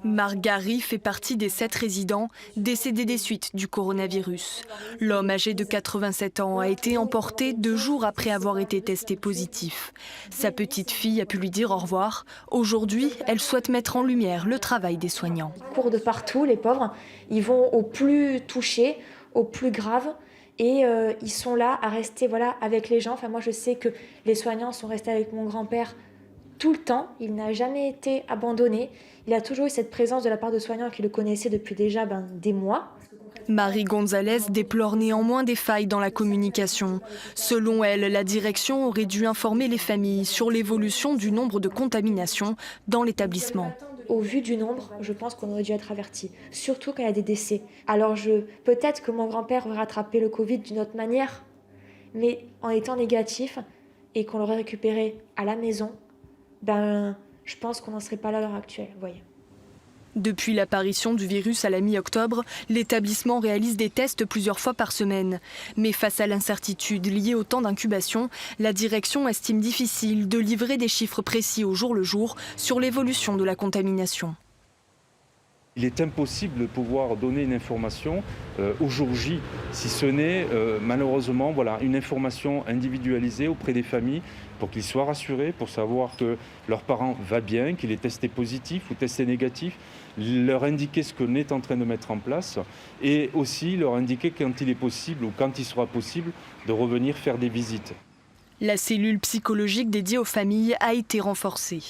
Marc Gary fait partie des 7 résidents décédés des suites du coronavirus. L'homme âgé de 87 ans a été emporté 2 jours après avoir été testé positif. Sa petite fille a pu lui dire au revoir. Aujourd'hui, elle souhaite mettre en lumière le travail des soignants. Ils courent de partout, les pauvres. Ils vont au plus touché, au plus grave. Et ils sont là à rester avec les gens. Enfin, moi, je sais que les soignants sont restés avec mon grand-père tout le temps. Il n'a jamais été abandonné. Il a toujours eu cette présence de la part de soignants qui le connaissaient depuis déjà des mois. Marie Gonzalez déplore néanmoins des failles dans la communication. Selon elle, la direction aurait dû informer les familles sur l'évolution du nombre de contaminations dans l'établissement. Au vu du nombre, je pense qu'on aurait dû être averti, surtout quand il y a des décès. Alors peut-être que mon grand-père aurait rattrapé le Covid d'une autre manière, mais en étant négatif et qu'on l'aurait récupéré à la maison, je pense qu'on n'en serait pas là à l'heure actuelle, vous voyez. Depuis l'apparition du virus à la mi-octobre, l'établissement réalise des tests plusieurs fois par semaine. Mais face à l'incertitude liée au temps d'incubation, la direction estime difficile de livrer des chiffres précis au jour le jour sur l'évolution de la contamination. Il est impossible de pouvoir donner une information au jour J, si ce n'est malheureusement une information individualisée auprès des familles pour qu'ils soient rassurés, pour savoir que leur parent va bien, qu'il est testé positif ou testé négatif, leur indiquer ce qu'on est en train de mettre en place et aussi leur indiquer quand il est possible ou quand il sera possible de revenir faire des visites. La cellule psychologique dédiée aux familles a été renforcée.